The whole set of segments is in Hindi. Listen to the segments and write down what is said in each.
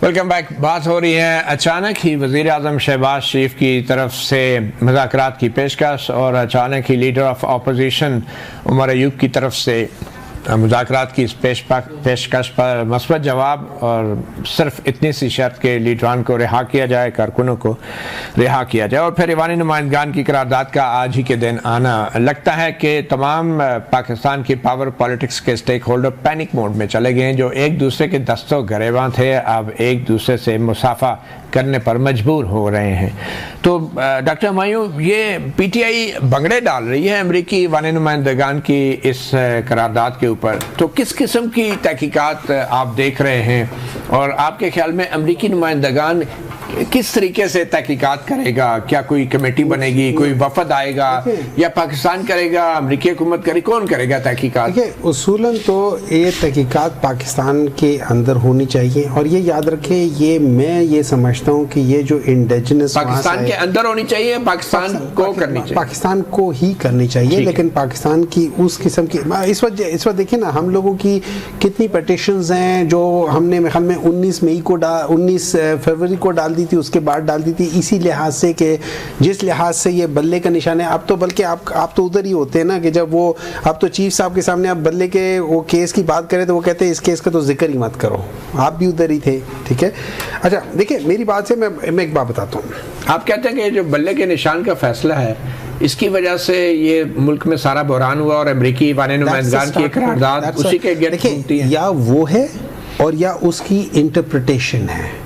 Welcome back. बात हो रही है अचानक ही वज़ीर आज़म शहबाज शरीफ की तरफ से मुज़ाकरात की पेशकश और अचानक ही leader of opposition Umar Ayub की तरफ से मुज़ाकरात की इस पेशकश पर मस्बत जवाब और सिर्फ इतनी सी शर्त के लीडरान को रिहा किया जाए, कारकुनों को रिहा किया जाए और फिर ईवानी नुमाइंदगान की करारदाद का आज ही के दिन आना। लगता है कि तमाम पाकिस्तान की पावर पॉलिटिक्स के स्टेक होल्डर पैनिक मोड में चले गए हैं। जो एक दूसरे के दस्तों गरेबां थे अब एक दूसरे से मुसाफा करने पर मजबूर हो रहे हैं। तो डॉक्टर हुमायूं, ये पीटीआई भंगड़े डाल रही है अमरीकी ईवानी नुमाइंदगान की इस करारदाद के ऊपर, तो किस किस्म की तहकीकात आप देख रहे हैं और आपके ख्याल में अमरीकी नुमाइंदगान किस तरीके से तहकीकात करेगा? क्या कोई कमेटी बनेगी, कोई वफद आएगा या पाकिस्तान करेगा, अमरीकी हुकूमत करेगी, कौन करेगा तहकीकात? उसूलन तो ये तहकीकात पाकिस्तान के अंदर होनी चाहिए और ये याद रखें, मैं ये समझता हूँ कि ये जो इंडिजिनस पाकिस्तान के अंदर होनी चाहिए, पाकिस्तान को करनी चाहिए, पाकिस्तान को ही करनी चाहिए, लेकिन पाकिस्तान की उस किस्म की इस वक्त देखिए ना, हम लोगों की कितनी पटिशंस हैं जो हमने मेरे ख्याल में 19 फरवरी को डाल थी, उसके बाद डाल दी थी, इसी लिहाज से कि जिस लिहाज से ये बल्ले का निशान है। अब तो बल्कि आप तो उधर ही होते हैं ना कि जब वो आप तो चीफ साहब के सामने आप बल्ले के वो केस की बात करें तो वो कहते हैं इस केस का तो जिक्र ही मत करो, आप भी उधर ही थे। ठीक है, अच्छा देखिए मेरी बात से मैं एक बात बताता हूँ। आप कहते हैं कि जो बल्ले के निशान का फैसला है इसकी वजह से ये मुल्क में सारा बहरान हुआ और अमरीकी ईवानी नुमाइंदगान की करारदाद उसी के गिर्द घूमती है, या वो है और या उसकी इंटरप्रिटेशन है,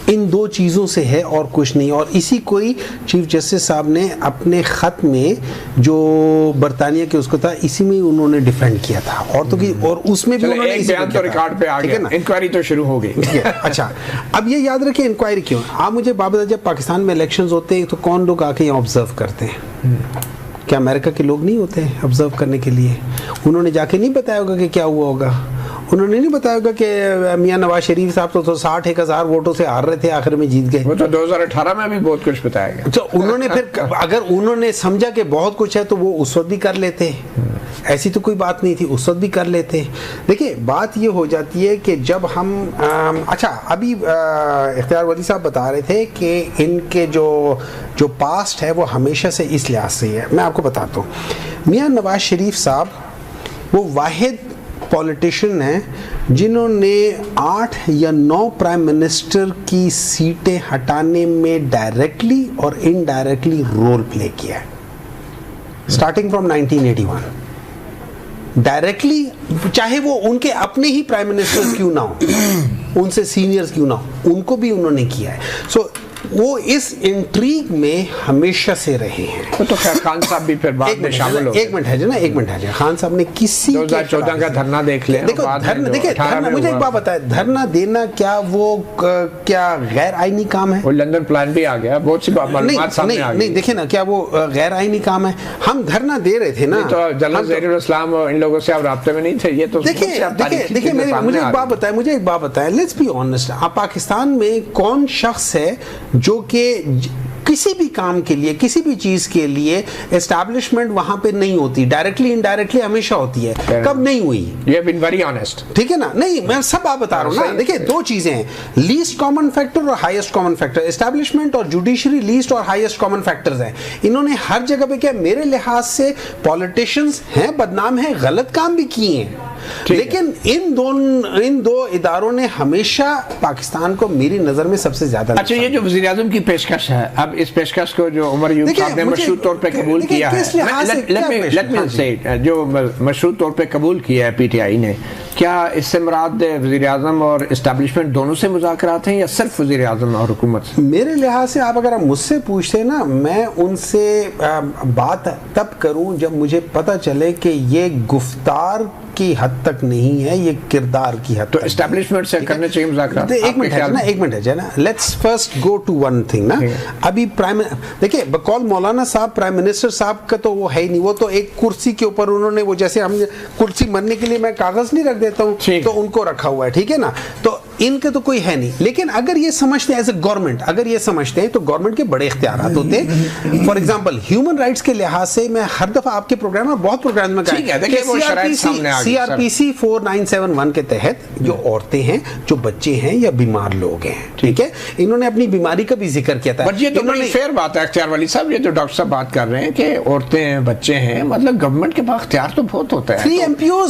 इन दो चीज़ों से है और कुछ नहीं। और इसी कोई चीफ जस्टिस साहब ने अपने ख़त में जो बरतानिया के उसको था, इसी में उन्होंने डिफेंड किया था और तो की और उसमें भी उन्होंने एक बयान तो रिकॉर्ड पे आ गया ना, इंक्वायरी तो शुरू हो गई। अच्छा, अब ये याद रखिए इंक्वायरी क्यों। आप मुझे बात बताइए, जब पाकिस्तान में इलेक्शंस होते हैं तो कौन लोग आके यहाँ ऑब्जर्व करते हैं? क्या अमेरिका के लोग नहीं होते हैं ऑब्जर्व करने के लिए? उन्होंने जाके नहीं बताया होगा कि क्या हुआ होगा, उन्होंने नहीं बताया होगा कि मियां नवाज शरीफ साहब तो 61,000 वोटों से हार रहे थे, आखिर में जीत गए। वो तो 2018 में भी बहुत कुछ बताया गया। तो उन्होंने फिर अगर उन्होंने समझा कि बहुत कुछ है तो वो उस वक्त भी कर लेते, ऐसी तो कोई बात नहीं थी, उस वक्त भी कर लेते। देखिए बात ये हो जाती है कि जब हम अच्छा अभी इख्तियार वली साहब बता रहे थे कि इनके जो पास्ट है वो हमेशा से इस लिहाज से है। मैं आपको बताता हूँ, मियां नवाज शरीफ साहब वो वाहिद पॉलिटिशियन हैं जिन्होंने 8 या 9 प्राइम मिनिस्टर की सीटें हटाने में डायरेक्टली और इनडायरेक्टली रोल प्ले किया है, स्टार्टिंग फ्रॉम 1981। डायरेक्टली, चाहे वो उनके अपने ही प्राइम मिनिस्टर्स क्यों ना हो, उनसे सीनियर्स क्यों ना हो, उनको भी उन्होंने किया है। सो वो इस इंट्रीग में हमेशा से रहे हैं। तो खैर खान साहब भी फिर बाद में शामिल हो गए। एक मिनट है ना, खान साहब ने किसी 2014 का धरना देख लें। देखो धरना मुझे एक बात बताए, धरना देना क्या वो क्या गैर आईनी काम है? वो लंदन प्लान भी आ गया, बहुत सी मालूमात सामने आ गई। नहीं देखिए ना, क्या वो गैर आईनी काम है? हम धरना दे रहे थे ना, तो जनरल ज़हीरुल इस्लाम और इन लोगों से आप राब्ते में नहीं थे। ये तो देखिए मुझे एक बात बताएं, लेट्स बी ऑनेस्ट, पाकिस्तान में कौन शख्स है जो कि किसी भी काम के लिए, किसी भी चीज के लिए एस्टैब्लिशमेंट वहां पे नहीं होती, डायरेक्टली इनडायरेक्टली हमेशा होती है। कब नहीं हुई? You have been very honest. ठीक है ना? नहीं, मैं सब आप बता रहा हूँ ना। देखिए दो चीजें हैं, लीस्ट कॉमन फैक्टर और हाईएस्ट कॉमन फैक्टर। एस्टैब्लिशमेंट और जुडिशरी लीस्ट और हाईएस्ट कॉमन फैक्टर्स हैं। इन्होंने हर जगह पे क्या, मेरे लिहाज से पॉलिटिशियंस हैं, बदनाम हैं, गलत काम भी किए हैं, लेकिन इन दो इदारों ने हमेशा पाकिस्तान को मेरी नजर में सबसे ज्यादा। अच्छा, ये जो वज़ीर आज़म की पेशकश है, अब इस पेशकश को जो उमर अयूब साहब ने मशरूत तौर पे कबूल किया है, जो मशरूत तौर पे कबूल किया है पीटीआई ने, क्या इससे मुराद वज़ीर आज़म और एस्टैब्लिशमेंट दोनों से मुज़ाकरात हैं या सिर्फ वज़ीर आज़म और हुकूमत से? मेरे लिहाज से आप अगर मुझसे पूछते ना, मैं उनसे बात तब करूं जब मुझे पता चले कि ये गुफ्तार की हद तक नहीं है, ये किरदार की हद तो एस्टैब्लिशमेंट से करने चाहिए मुज़ाकरात। एक मिनट है ना, let's first go to one thing ना। अभी देखिए बकौल मौलाना साहब प्राइम मिनिस्टर साहब का तो वो है ही नहीं, वो तो एक कुर्सी के ऊपर उन्होंने, वो जैसे हम कुर्सी मरने के लिए मैं कागज नहीं रख देता हूँ तो उनको रखा हुआ है, ठीक है ना। तो इनके तो कोई है नहीं। लेकिन अगर ये समझते हैं एज ए गवर्नमेंट, अगर ये समझते हैं तो गवर्नमेंट के बड़े इख्तियार होते हैं। फॉर एग्जाम्पल ह्यूमन राइट्स के लिहाज से मैं हर दफा आपके प्रोग्राम में, बहुत प्रोग्राम में CRPC 4971 के तहत जो औरतें हैं, जो बच्चे हैं या बीमार लोग हैं, ठीक है, इन्होंने अपनी बीमारी का भी जिक्र किया था। ये तो बड़ी फेयर बात है अख्तियार वाली साहब, ये तो डॉक्टर साहब बात कर रहे हैं कि औरतें हैं, बच्चे हैं, मतलब गवर्नमेंट के पास इख्तियार तो बहुत होता है। 3 MPOs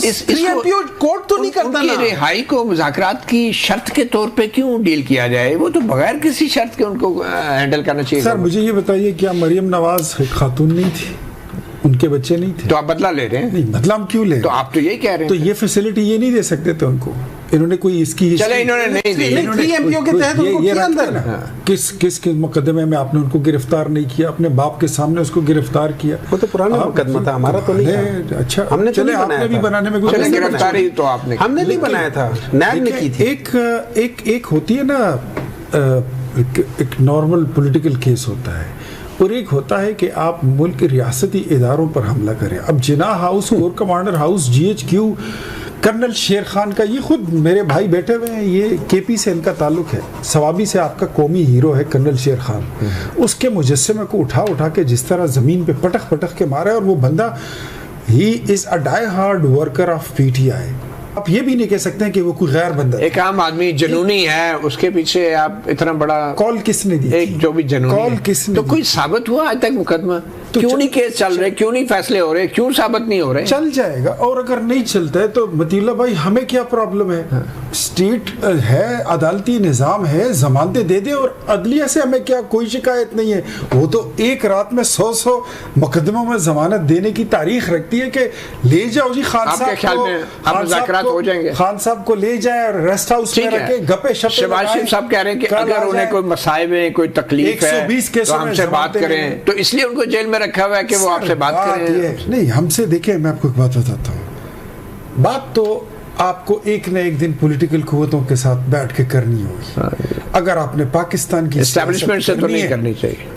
कोर्ट तो नहीं करता ना। रिहाई को मुज़ाकरात की शर्त के तौर पे क्यों डील किया जाए? वो तो बगैर किसी शर्त के उनको हैंडल करना चाहिए। सर मुझे ये बताइए, क्या मरियम नवाज एक खातून नहीं थी? उनके बच्चे नहीं थे? तो आप बदला ले रहे हैं? नहीं, बदला हम क्यों ले? तो आप तो यही कह रहे हैं। तो ये फैसिलिटी ये नहीं दे सकते थे उनको? इन्होंने कोई इसकी, चले इन्होंने नहीं दी, 3 MPO के तहत उनको किया अंदर। किस मुकदमे में आपने उनको गिरफ्तार नहीं किया? अपने बाप के सामने उसको गिरफ्तार किया। वो तो पुराना मुकदमा था, हमारा तो नहीं था। अच्छा, हमने चले आपने भी बनाने में कोई गिरफ्तारी तो आपने, हमने नहीं बनाया था, नैब ने की थी। एक होती है ना, एक नॉर्मल पॉलिटिकल केस होता है, और एक होता है कि आप मुल्क के रियासती इदारों पर हमला करें। अब Jinnah house, corps commander house, GHQ, colonel Sher Khan का, ये खुद मेरे भाई बैठे हुए हैं, ये KP से इनका ताल्लुक है, सवाबी से आपका कौमी हीरो है कर्नल शेर खान। उसके मुजस्समे को उठा के जिस तरह ज़मीन पे पटक के मारा है, और वो बंदा, he is a die hard worker of PTI। आप ये भी नहीं कह सकते हैं कि वो कोई गैर बंदा, एक आम आदमी जनूनी है, उसके पीछे आप इतना बड़ा कॉल किसने दी? एक जो भी जनूनी कॉल किसने? तो कोई साबित हुआ आज तक मुकदमा? तो क्यों नहीं केस चल रहे, क्यों नहीं फैसले हो रहे, क्यों साबित नहीं हो रहे? चल जाएगा, और अगर नहीं चलता है तो मतीला भाई हमें क्या प्रॉब्लम है? स्टेट है, अदालती निज़ाम है, जमानतें दे दे, और अदलिया से हमें क्या कोई शिकायत नहीं है। वो तो एक रात में 100 मुकदमों में जमानत देने की तारीख रखती है कि ले जाओ जी खान साहब हो जाएंगे, खान साहब को ले जाए और रेस्ट हाउस में रखे, गपे शपे। शहबाज शरीफ साहब कह रहे हैं कि अगर उन्हें कोई मसाइब है, कोई तकलीफ है, 120 केसों तो हमसे बात करें, तो इसलिए उनको जेल में रखा हुआ है कि वो आपसे बात करें। नहीं, हमसे देखिए, मैं आपको एक बात बताता हूँ, बात तो आपको एक न एक दिन पॉलिटिकल कुव्वतों के साथ बैठ के करनी होगी। अगर आपने पाकिस्तान की एस्टैब्लिशमेंट से तो नहीं करनी चाहिए,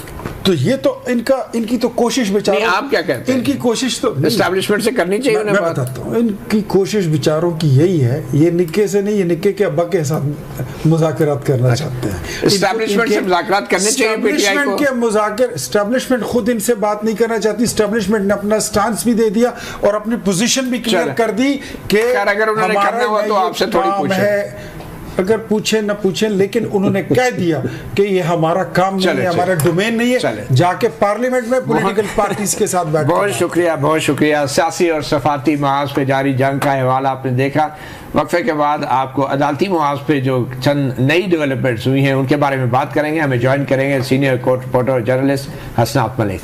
तो ये तो इनकी तो कोशिश बेचारों, आप क्या कहते हैं? इनकी कोशिश तो एस्टैब्लिशमेंट से करनी चाहिए। मैं बताता हूँ, इनकी कोशिश बेचारों की यही है, ये निक्के से नहीं, ये निक्के के अब्बा के साथ मुज़ाकरात करना चाहते हैं। एस्टैब्लिशमेंट से मुज़ाकरात करने चाहिए PTI को। एस्टैब्लिशमेंट खुद इनसे बात नहीं करना चाहती। एस्टैब्लिशमेंट ने अपना स्टांस भी दे दिया और अपनी पोजीशन भी क्लियर कर दी कि अगर उन्होंने करना हुआ तो आपसे थोड़ी पूछे, अगर पूछे न पूछे, लेकिन उन्होंने कह दिया कि ये हमारा काम नहीं है, हमारा डोमेन नहीं है, जाके पार्लियामेंट में पॉलिटिकल पार्टीज के साथ बैठ। बहुत शुक्रिया, बहुत शुक्रिया। सियासी और सफारती महाज पे जारी जंग का हवाला आपने देखा। वक्फे के बाद आपको अदालती महाज पे जो चंद नई डेवलपमेंट्स हुई हैं उनके बारे में बात करेंगे। हमें ज्वाइन करेंगे सीनियर कोर्ट रिपोर्टर और journalist Hasnat Malik.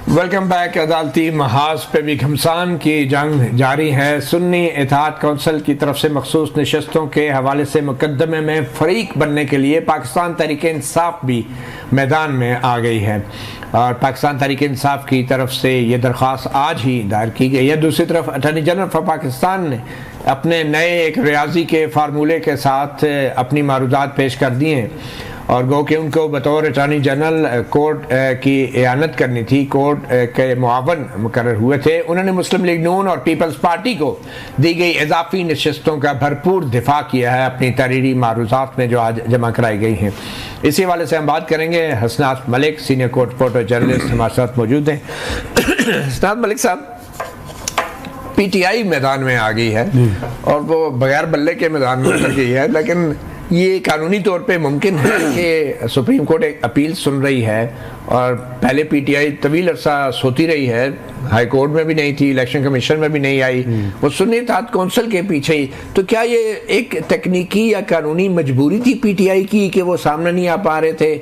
Welcome back. अदालती महाज पे भी घमसान की जंग जारी है। सुन्नी इत्तेहाद कौंसिल की तरफ से मखसूस नशस्तों के हवाले से मुकदमे में फरीक बनने के लिए पाकिस्तान तहरीक इंसाफ भी मैदान में आ गई है, और पाकिस्तान तहरीक इंसाफ की तरफ से ये दरख्वास्त आज ही दायर की गई है। दूसरी तरफ अटॉर्नी जनरल फॉर पाकिस्तान ने अपने नए एक रियाजी के फार्मूले के साथ अपनी मारूदात पेश कर दिए हैं, और गो कि उनको बतौर अटॉर्नी जनरल कोर्ट की इआनत करनी थी। कोर्ट के मुआवन मुकर्रर हुए थे। उन्होंने मुस्लिम लीग नून और पीपल्स पार्टी को दी गई इजाफी नशस्तों का भरपूर दिफा किया है अपनी तहरीरी मारूजात में जो आज जमा कराई गई हैं। इसी हवाले से हम बात करेंगे। Hasnat Malik senior court reporter journalist हमारे साथ मौजूद हैं। हसनात मलिक साहब, PTI मैदान में आ गई है और वो बगैर बल्ले के मैदान में उतर गई है, लेकिन ये कानूनी तौर पे मुमकिन है कि सुप्रीम कोर्ट एक अपील सुन रही है, और पहले PTI तवील अरसा सोती रही है, हाई कोर्ट में भी नहीं थी, इलेक्शन कमीशन में भी नहीं आई, वो सुन्नी इत्तेहाद कौंसिल के पीछे ही। तो क्या ये एक तकनीकी या कानूनी मजबूरी थी PTI की कि वो सामने नहीं आ पा रहे थे?